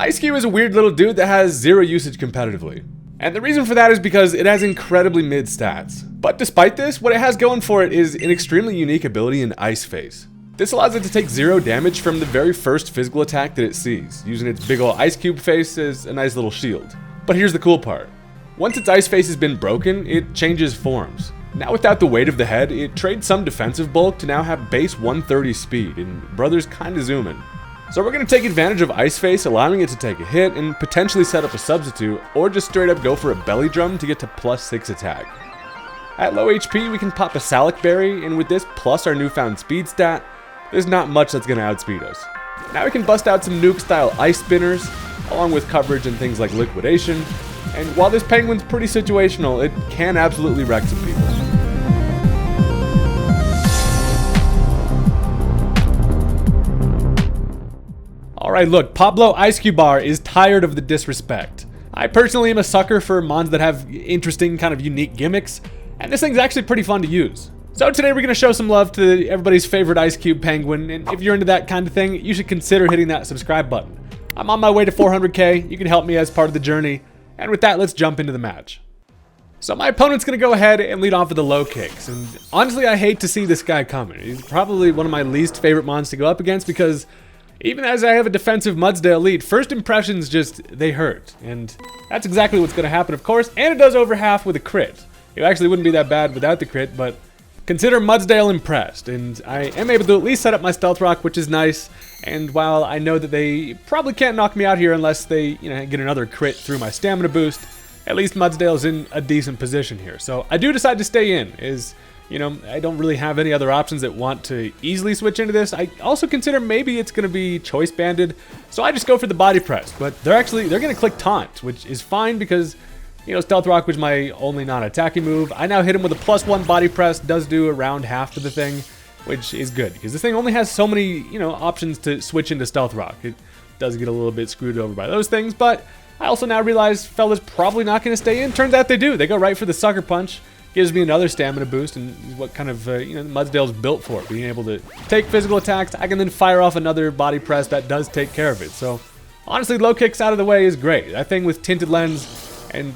Eiscue is a weird little dude that has zero usage competitively. And the reason for that is because it has incredibly mid stats. But despite this, what it has going for it is an extremely unique ability in Ice Face. This allows it to take 0 damage from the very first physical attack that it sees, using its big ol' ice cube face as a nice little shield. But here's the cool part. Once its Ice Face has been broken, it changes forms. Now without the weight of the head, it trades some defensive bulk to now have base 130 speed, and brother's kinda zooming. So we're going to take advantage of Ice Face, allowing it to take a hit and potentially set up a substitute, or just straight up go for a belly drum to get to +6 attack. At low HP, we can pop a Salic Berry, and with this plus our newfound speed stat, there's not much that's going to outspeed us. Now we can bust out some nuke-style Ice Spinners, along with coverage and things like Liquidation, and while this Penguin's pretty situational, it can absolutely wreck some people. Alright, look, Pablo Eiscue Bar is tired of the disrespect. I personally am a sucker for mons that have interesting, kind of unique gimmicks, and this thing's actually pretty fun to use. So today we're going to show some love to everybody's favorite Ice Cube Penguin, and if you're into that kind of thing, you should consider hitting that subscribe button. I'm on my way to 400k, you can help me as part of the journey, and with that, let's jump into the match. So my opponent's going to go ahead and lead off with the low kicks, and honestly I hate to see this guy coming. He's probably one of my least favorite mons to go up against because even as I have a defensive Mudsdale lead, first impressions they hurt. And that's exactly what's going to happen, of course, and it does over half with a crit. It actually wouldn't be that bad without the crit, but consider Mudsdale impressed, and I am able to at least set up my Stealth Rock, which is nice. And while I know that they probably can't knock me out here unless they, get another crit through my stamina boost, at least Mudsdale's in a decent position here. So I do decide to stay in, I don't really have any other options that want to easily switch into this. I also consider maybe it's going to be choice banded, so I just go for the body press. But they're going to click taunt, which is fine because, Stealth Rock was my only non-attacking move. I now hit him with a +1 body press, does do around half to the thing, which is good because this thing only has so many, options to switch into Stealth Rock. It does get a little bit screwed over by those things, but I also now realize fella's probably not going to stay in. Turns out they do. They go right for the Sucker Punch. Gives me another stamina boost, and what kind of, Mudsdale's built for, being able to take physical attacks. I can then fire off another body press that does take care of it. So, honestly, low kicks out of the way is great. That thing with tinted lens and,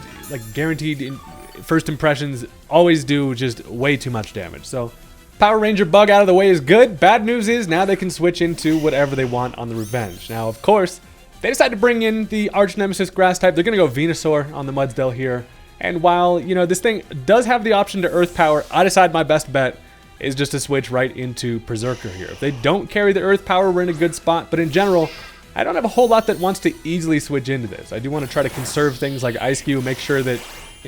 guaranteed first impressions always do just way too much damage. So, Power Ranger bug out of the way is good. Bad news is now they can switch into whatever they want on the Revenge. Now, of course, they decide to bring in the Arch Nemesis Grass type. They're going to go Venusaur on the Mudsdale here. And while, this thing does have the option to Earth Power, I decide my best bet is just to switch right into Berserker here. If they don't carry the Earth Power, we're in a good spot. But in general, I don't have a whole lot that wants to easily switch into this. I do want to try to conserve things like Eiscue, make sure that,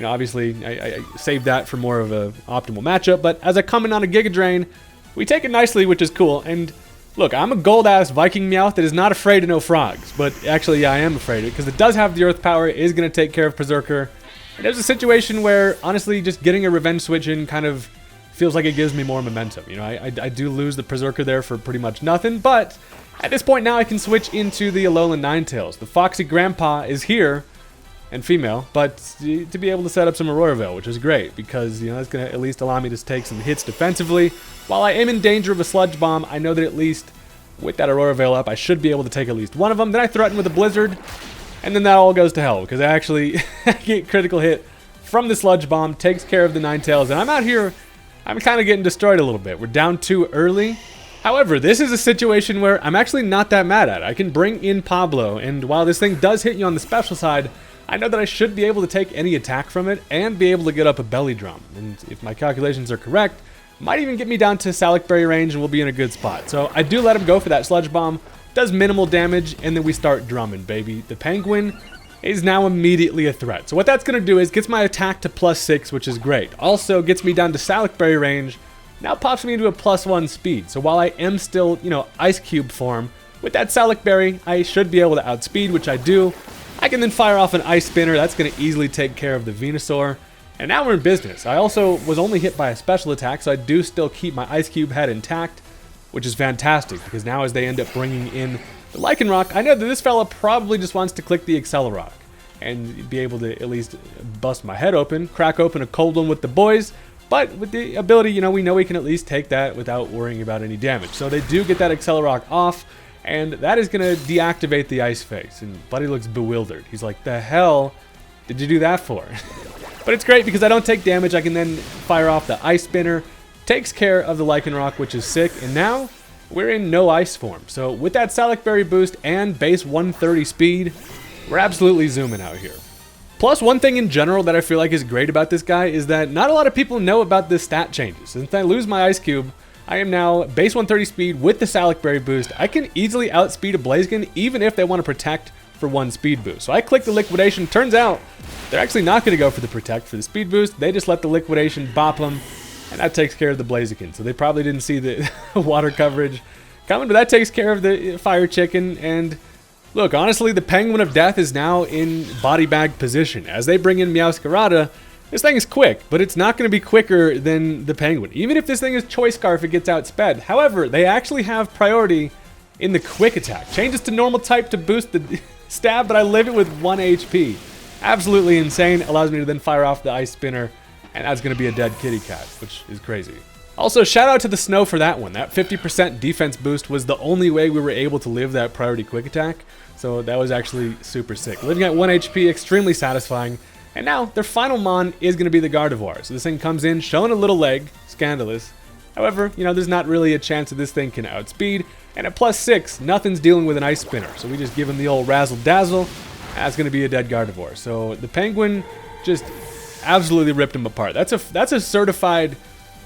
obviously I save that for more of an optimal matchup. But as I come in on a Giga Drain, we take it nicely, which is cool. And look, I'm a gold-ass Viking Meowth that is not afraid of no frogs. But actually, yeah, I am afraid of it because it does have the Earth Power. It is going to take care of Berserker. And there's a situation where, honestly, just getting a Revenge switch in kind of feels like it gives me more momentum. I do lose the Berserker there for pretty much nothing, but at this point now I can switch into the Alolan Ninetales. The Foxy Grandpa is here, and female, but to be able to set up some Aurora Veil, which is great, because, that's going to at least allow me to take some hits defensively. While I am in danger of a Sludge Bomb, I know that at least with that Aurora Veil up, I should be able to take at least one of them. Then I threaten with a Blizzard. And then that all goes to hell, because I actually get critical hit from the Sludge Bomb, takes care of the Ninetales, and I'm out here, I'm kind of getting destroyed a little bit. We're down 2 early. However, this is a situation where I'm actually not that mad at it. I can bring in Pablo, and while this thing does hit you on the special side, I know that I should be able to take any attack from it, and be able to get up a belly drum. And if my calculations are correct, might even get me down to Salic Berry range, and we'll be in a good spot. So I do let him go for that Sludge Bomb. Does minimal damage, and then we start drumming, baby. The Penguin is now immediately a threat. So what that's going to do is gets my attack to +6, which is great. Also gets me down to Salic Berry range. Now pops me into a +1 speed. So while I am still, Ice Cube form, with that Salic Berry, I should be able to outspeed, which I do. I can then fire off an Ice Spinner. That's going to easily take care of the Venusaur. And now we're in business. I also was only hit by a special attack, so I do still keep my Ice Cube head intact, which is fantastic, because now as they end up bringing in the Lycanroc, I know that this fella probably just wants to click the Accelerock and be able to at least bust my head open, crack open a cold one with the boys, but with the ability, we know we can at least take that without worrying about any damage. So they do get that Accelerock off, and that is going to deactivate the Ice Face. And Buddy looks bewildered. He's like, the hell did you do that for? But it's great because I don't take damage. I can then fire off the Ice Spinner. Takes care of the Lycanroc, which is sick. And now we're in no ice form. So with that Salac Berry boost and base 130 speed, we're absolutely zooming out here. Plus, one thing in general that I feel like is great about this guy is that not a lot of people know about the stat changes. Since I lose my Ice Cube, I am now base 130 speed with the Salac Berry boost. I can easily outspeed a Blaziken even if they want to protect for 1 speed boost. So I click the Liquidation. Turns out they're actually not going to go for the protect for the speed boost. They just let the Liquidation bop them, and that takes care of the Blaziken. So they probably didn't see the water coverage coming, but that takes care of the Fire Chicken. And look, honestly, the Penguin of Death is now in body bag position. As they bring in Meowscarada, this thing is quick, but it's not going to be quicker than the Penguin. Even if this thing is Choice Scarf, it gets outsped. However, they actually have priority in the quick attack. Changes to normal type to boost the stab, but I live it with 1 HP. Absolutely insane. Allows me to then fire off the Ice Spinner, and that's going to be a dead kitty cat, which is crazy. Also, shout out to the Snow for that one. That 50% defense boost was the only way we were able to live that priority quick attack. So that was actually super sick. Living at 1 HP, extremely satisfying. And now their final mon is going to be the Gardevoir. So this thing comes in, showing a little leg, scandalous. However, you know, there's not really a chance that this thing can outspeed. And at +6, nothing's dealing with an Ice Spinner. So we just give him the old Razzle Dazzle. That's going to be a dead Gardevoir. So the Penguin just absolutely ripped him apart. That's a certified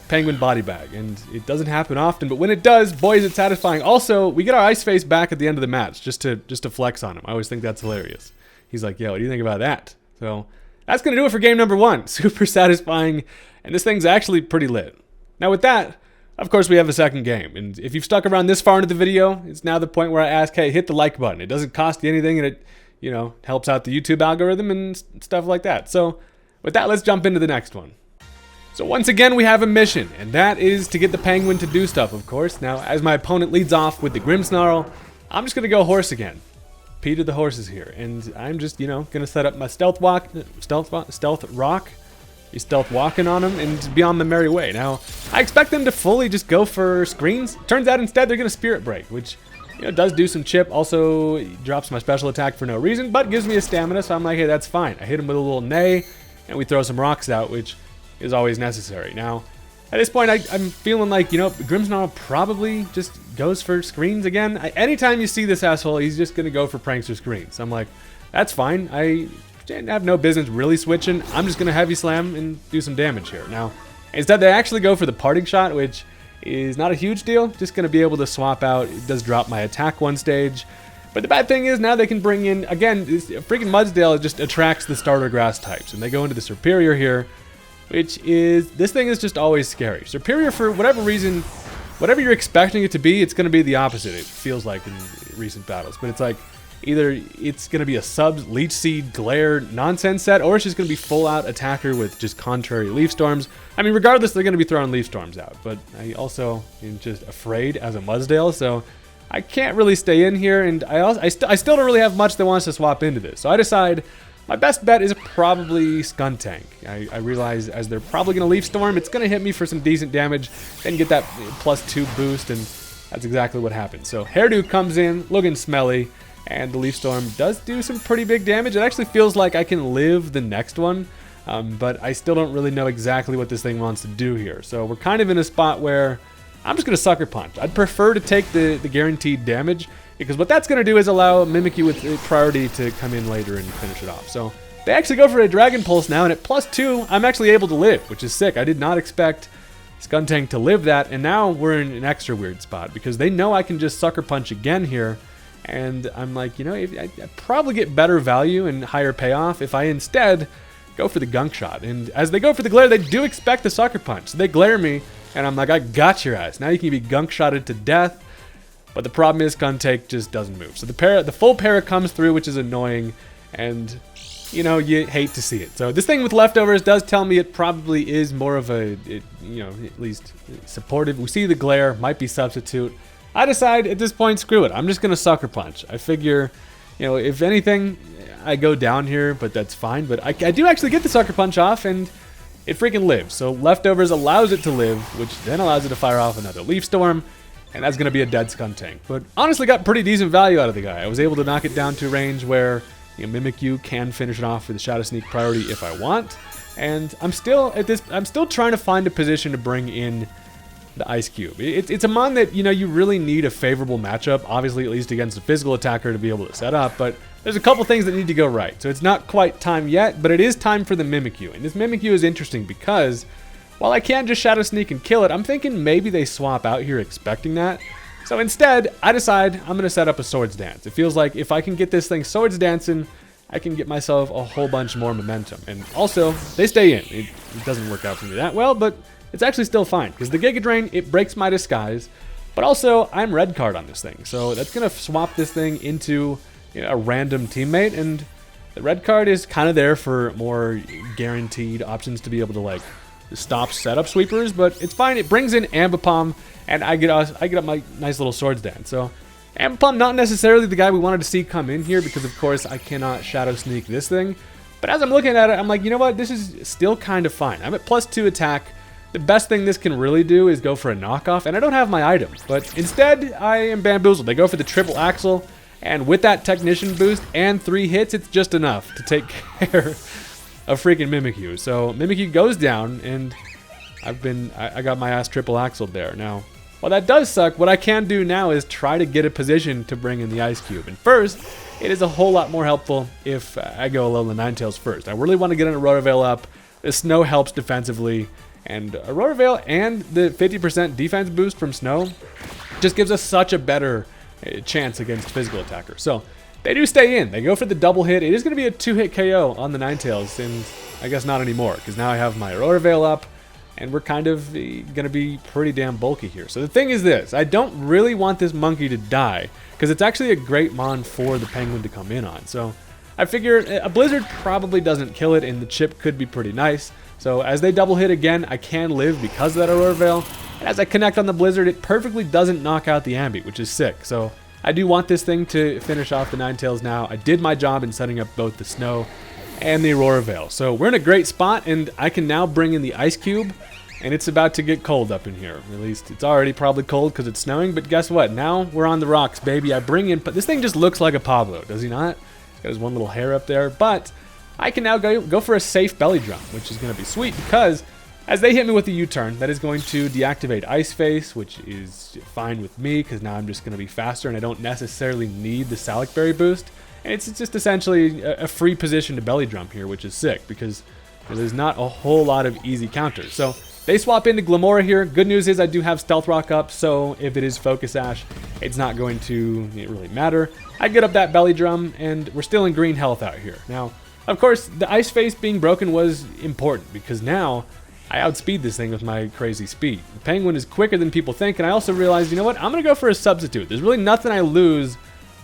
Penguin body bag, and it doesn't happen often, but when it does, boy, is it satisfying. Also, we get our Ice Face back at the end of the match just to flex on him. I always think that's hilarious. He's like, yo, what do you think about that? So that's going to do it for game number 1. Super satisfying, and this thing's actually pretty lit. Now with that, of course, we have a second game, and if you've stuck around this far into the video, it's now the point where I ask, hey, hit the like button. It doesn't cost you anything, and it, you know, helps out the YouTube algorithm and stuff like that. So with that, let's jump into the next one. So once again, we have a mission, and that is to get the Penguin to do stuff, of course. Now, as my opponent leads off with the Grimmsnarl, I'm just going to go horse again. P to the horses here, and I'm just, you know, going to set up my stealth rock, be stealth walking on them, and be on the merry way. Now, I expect them to fully just go for screens. Turns out instead they're going to Spirit Break, which, you know, does do some chip. Also drops my special attack for no reason, but gives me a stamina, so I'm like, hey, that's fine. I hit him with a little neigh, and we throw some rocks out, which is always necessary. Now, at this point, I'm feeling like, you know, Grimmsnarl probably just goes for screens again. Anytime you see this asshole, he's just going to go for pranks or screens. I'm like, that's fine. I have no business really switching. I'm just going to heavy slam and do some damage here. Now, instead, they actually go for the parting shot, which is not a huge deal. Just going to be able to swap out. It does drop my attack 1 stage. But the bad thing is now they can bring in, again, this freaking Mudsdale just attracts the starter grass types. And they go into the Serperior here, which is, this thing is just always scary. Serperior, for whatever reason, whatever you're expecting it to be, it's going to be the opposite, it feels like in recent battles. But it's like, either it's going to be a sub Leech Seed Glare nonsense set, or it's just going to be full out attacker with just contrary Leaf Storms. I mean, regardless, they're going to be throwing Leaf Storms out. But I also am just afraid as a Mudsdale, so I can't really stay in here. And I still don't really have much that wants to swap into this. So I decide my best bet is probably Skuntank. I realize as they're probably going to Leaf Storm, it's going to hit me for some decent damage, then get that +2 boost, and that's exactly what happened. So Haydunn comes in, looking smelly, and the Leaf Storm does do some pretty big damage. It actually feels like I can live the next one, but I still don't really know exactly what this thing wants to do here. So we're kind of in a spot where I'm just going to Sucker Punch. I'd prefer to take the guaranteed damage, because what that's going to do is allow Mimikyu with priority to come in later and finish it off. So they actually go for a Dragon Pulse now, and at +2, I'm actually able to live, which is sick. I did not expect Skuntank to live that, and now we're in an extra weird spot, because they know I can just Sucker Punch again here, and I'm like, you know, I'd probably get better value and higher payoff if I instead go for the Gunk Shot. And as they go for the Glare, they do expect the Sucker Punch. So they glare me, and I'm like, I got your ass. Now you can be Gunk Shotted to death. But the problem is Skuntank just doesn't move. So the full para comes through, which is annoying, and you know, you hate to see it. So this thing with leftovers does tell me it probably is more of a, you know, at least supportive. We see the Glare, might be substitute. I decide at this point, screw it. I'm just going to Sucker Punch. I figure, you know, if anything, I go down here, but that's fine. But I do actually get the Sucker Punch off, and it freaking lives. So leftovers allows it to live, which then allows it to fire off another Leaf Storm. and that's going to be a dead Skuntank. But honestly got pretty decent value out of the guy. I was able to knock it down to a range where Mimikyu can finish it off with a Shadow Sneak priority if I want. And I'm still trying to find a position to bring in the Eiscue. It's a mon that, you really need a favorable matchup, obviously at least against a physical attacker to be able to set up, but there's a couple things that need to go right. So it's not quite time yet, but it is time for the Mimikyu. And this Mimikyu is interesting because while I can just Shadow Sneak and kill it, I'm thinking maybe they swap out here expecting that. So instead, I decide I'm going to set up a Swords Dance. It feels like if I can get this thing Swords Dancing, I can get myself a whole bunch more momentum. And also, they stay in. It doesn't work out for me that well, but it's actually still fine. Because the Giga Drain, it breaks my disguise. But also, I'm red card on this thing. So that's going to swap this thing into a random teammate. And the red card is kind of there for more guaranteed options to be able to, like, stop setup sweepers. But it's fine. It brings in Ambipom, and I get up my nice little Swords Dance. So Ambipom, not necessarily the guy we wanted to see come in here because, of course, I cannot Shadow Sneak this thing. But as I'm looking at it, I'm like, you know what? This is still kind of fine. I'm at +2 attack. The best thing this can really do is go for a knockoff, and I don't have my item. But instead, I am bamboozled. They go for the triple axle, and with that Technician boost and 3 hits, it's just enough to take care of freaking Mimikyu. So Mimikyu goes down, and I got my ass triple axled there. Now, while that does suck, what I can do now is try to get a position to bring in the Eiscue. And first, it is a whole lot more helpful if I go Alolan Ninetales first. I really want to get an Aurora Veil up. The Snow helps defensively. And Aurora Veil and the 50% defense boost from Snow just gives us such a better chance against physical attackers. So they do stay in. They go for the double hit. It is going to be a 2-hit KO on the Ninetales, and I guess not anymore because now I have my Aurora Veil up, and we're kind of going to be pretty damn bulky here. So the thing is this. I don't really want this monkey to die because it's actually a great mon for the Penguin to come in on. So I figure a Blizzard probably doesn't kill it, and the chip could be pretty nice. So as they double hit again, I can live because of that Aurora Veil. And as I connect on the Blizzard, it perfectly doesn't knock out the Ambi, which is sick. So I do want this thing to finish off the Ninetales now. I did my job in setting up both the Snow and the Aurora Veil. So we're in a great spot, and I can now bring in the Ice Cube. And it's about to get cold up in here. At least it's already probably cold because it's snowing. But guess what? Now we're on the rocks, baby. I bring in... But this thing just looks like a Pablo, does he not? He's got his one little hair up there. But I can now go for a safe belly drum, which is going to be sweet because as they hit me with the U-turn, that is going to deactivate Ice Face, which is fine with me because now I'm just going to be faster and I don't necessarily need the Salic Berry boost. And it's just essentially a free position to belly drum here, which is sick because there's not a whole lot of easy counters. So they swap into Glamora here. Good news is I do have Stealth Rock up, so if it is Focus Sash, it's not going to really matter. I get up that belly drum, and we're still in green health out here. Now, of course, the Ice Face being broken was important because now I outspeed this thing with my crazy speed. The Penguin is quicker than people think, and I also realized, you know what, I'm going to go for a substitute. There's really nothing I lose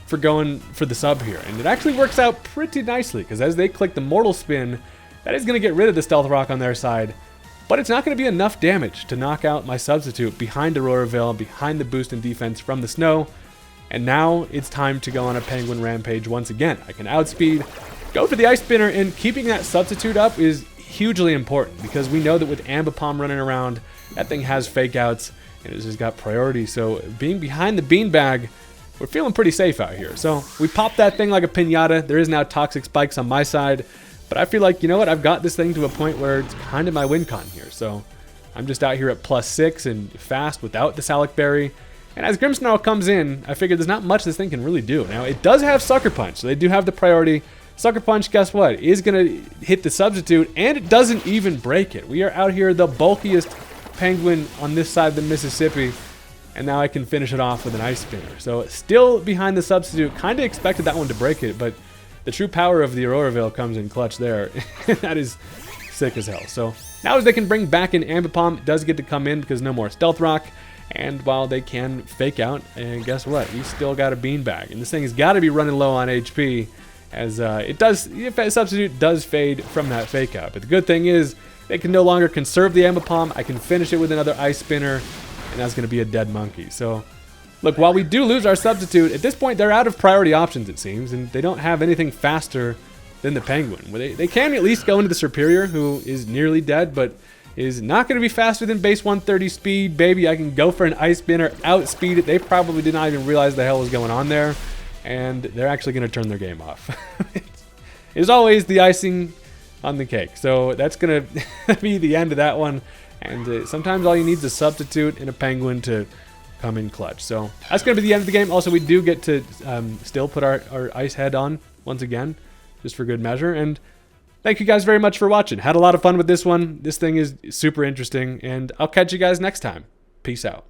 for going for the sub here, and it actually works out pretty nicely because as they click the Mortal Spin, that is going to get rid of the Stealth Rock on their side, but it's not going to be enough damage to knock out my substitute behind Aurora Veil, behind the boost in defense from the Snow, and now it's time to go on a Penguin Rampage once again. I can outspeed, go for the Ice Spinner, and keeping that substitute up is hugely important because we know that with Ambipom running around, that thing has fake outs and it's just got priority. So being behind the beanbag, we're feeling pretty safe out here. So we popped that thing like a pinata. There is now Toxic Spikes on my side, but I feel like, you know what, I've got this thing to a point where it's kind of my win con here. So I'm just out here at +6 and fast without the Salic Berry. And as Grimmsnarl comes in, I figured there's not much this thing can really do. Now, it does have Sucker Punch, so they do have the priority. Sucker Punch, guess what, is going to hit the substitute, and it doesn't even break it. We are out here the bulkiest Penguin on this side of the Mississippi, and now I can finish it off with an Ice Spinner. So still behind the substitute, kind of expected that one to break it, but the true power of the Aurora Veil comes in clutch there. That is sick as hell. So now as they can bring back in Ambipom, it does get to come in because no more Stealth Rock. And while they can fake out, and guess what? We still got a beanbag. And this thing has got to be running low on HP as it does, if a substitute does fade from that fake out. But the good thing is they can no longer conserve the Ambipom. I can finish it with another Ice Spinner, and that's going to be a dead monkey. So look, while we do lose our substitute, at this point they're out of priority options, it seems, and they don't have anything faster than the Penguin. They can at least go into the Superior, who is nearly dead, but is not going to be faster than base 130 speed. Baby, I can go for an Ice Spinner, outspeed it. They probably did not even realize the hell was going on there. And they're actually going to turn their game off. It's always the icing on the cake. So that's going to be the end of that one. And sometimes all you need is a substitute and a penguin to come in clutch. So that's going to be the end of the game. Also, we do get to still put our ice head on once again, just for good measure. And thank you guys very much for watching. Had a lot of fun with this one. This thing is super interesting. And I'll catch you guys next time. Peace out.